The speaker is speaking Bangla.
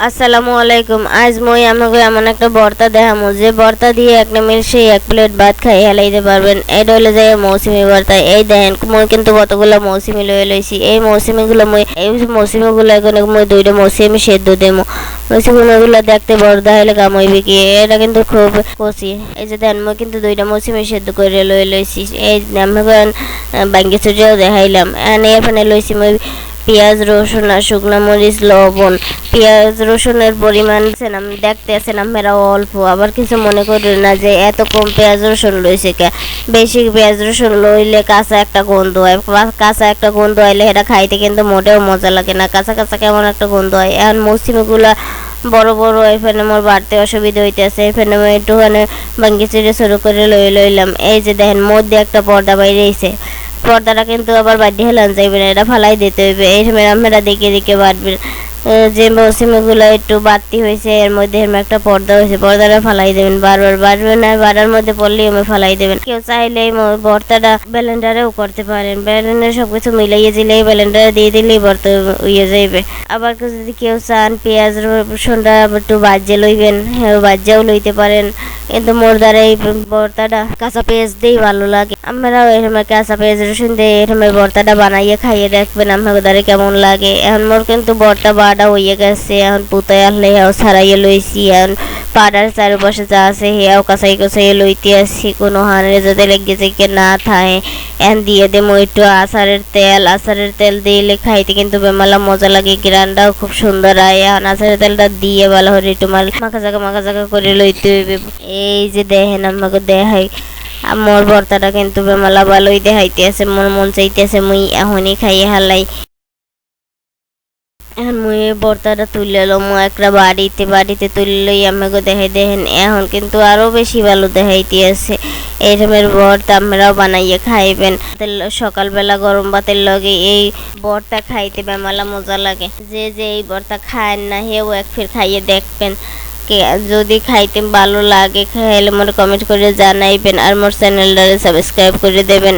আসসালামু আলাইকুম। আজ মই আমাকে এমন একটা ভর্তা দেখামু যে ভর্তা দিয়ে এক নামের সেই এক প্লেট ভাত খাই হেলাইতে পারবেন। এটা হলো যে মৌসুমি ভর্তা। এই দেখেন মই কিন্তু কতগুলো মৌসুমি লয়ে লইছি। এই মৌসুমিগুলো এখন মই দুইটা মৌসুমি সেদ্ধ দেবো। মৌসুমিগুলো দেখতে বড় হলে কাম হইবে কি, এটা কিন্তু খুব কচি। এই যে দেন মই কিন্তু দুইটা মৌসুমি সেদ্ধ করে লয়ে লইছি। এই আমাকে বাঙ্গি চুরিয়াও দেখাইলাম। এখানে লইছি মই পেঁয়াজ, রসুন আর শুকনো মরিচ, লবণ। পেঁয়াজ রসুনের পরিমাণ দেখতে আছেন আপনারা অল্প, আবার কিছু মনে করেন না যে এত কম পেঁয়াজ রসুন লইছে কে। বেশি পেঁয়াজ রসুন লইলে কাঁচা একটা গন্ধ হয়, কাঁচা একটা গন্ধ হইলে এটা খাইতে কিন্তু মোটেও মজা লাগে না, কাঁচা কাঁচা কেমন একটা গন্ধ হয়। এখন মৌসুমিগুলা বড় বড় এখানে মোর বাড়তে অসুবিধা হইতেছে। এখানে আমি একটুখানি ভাঙ্গি চিড়ে শুরু করে লইলাম। এই যে দেখেন মধ্যে একটা পর্দা বাইরে এসে, পর্দাটা কিন্তু আবার বাড়ি হেলান যাইবে না, এটা ফালাই দিতে হইবে। এই সময় আপনারা দেখে দেখে বাড়বেন। যে মৌসুমিগুলো একটু বাড়তি হয়েছে এর মধ্যে একটা পর্দা হয়েছে, পর্দাটা ফালাই দেবেন। বারবার বাড়বেন আর বাড়ার মধ্যে পড়লেই আমি ফালাই দেবেন। কেউ চাইলে এই ভর্তাটা ব্লেন্ডারেও করতে পারেন, ব্লেন্ডারে সবকিছু মিলাইয়ে দিলে ব্লেন্ডারে দিয়ে দিলেই ভর্তা হয়ে যাইবে। আবার যদি কেউ চান পেঁয়াজ রসুনটা একটু বাজিয়ে লইবেন, হ্যাঁ বাজিয়েও লইতে পারেন। কিন্তু মোর দ্বারা এই ভর্তাটা কাঁচা পেঁয়াজ দিয়েই ভালো লাগে। আপনারাও এরকম কাঁচা পেঁয়াজ রসুন দিয়ে এরকম ভর্তাটা বানাইয়ে খাইয়ে দেখবেন আপনাদের দ্বারা কেমন লাগে। এখন মোর কিন্তু ভর্তা বাটা হইয়ে গেছে, এখন পুতাই আসলে হেয়াও ছাড়াইয়ে লইছি। এখন পাড়ার চারপাশে যা আছে হেয়াও কাঁচাই কাঁচাইয়ে লইতে আসছি, কোনো হানের যাতে লেগে থেকে না থাকে। এখন দিয়ে দেবো একটু আচারের তেল দিলে খাইতে কিন্তু বেমালা মজা লাগে, গ্রানটাও খুব সুন্দর হয়। এখন আচারের তেলটা দিয়ে ভালো করে একটু মাখা জাগা করে লইতে হইবে। এই যে দেখেন আমাকে দেখাই আমার ভর্তাটা কিন্তু বেমালা ভালোই দেখাইতে আছে, মন চাইতেছে মুই এখনই খাইয়ে হালাই। এখন মুই ভর্তাটা তুলে এলাম একটা বাড়িতে তুললেই আমাকে দেখাই। দেখেন এখন কিন্তু আরো বেশি ভালো দেখাইতে আছে। এই রকমের ভর্তা আপনারাও বানাইয়ে খাইবেন। সকালবেলা গরম ভাতের লগে এই ভর্তা খাইতে বেমালা মজা লাগে। যে এই ভর্তা খায় না হেও এক ফির খাইয়ে দেখবেন। যদি খাইতে ভালো লাগে খাইলে মোর কমেন্ট করে জানাইবেন আর মোর চ্যানেলটারে সাবস্ক্রাইব করে দেবেন।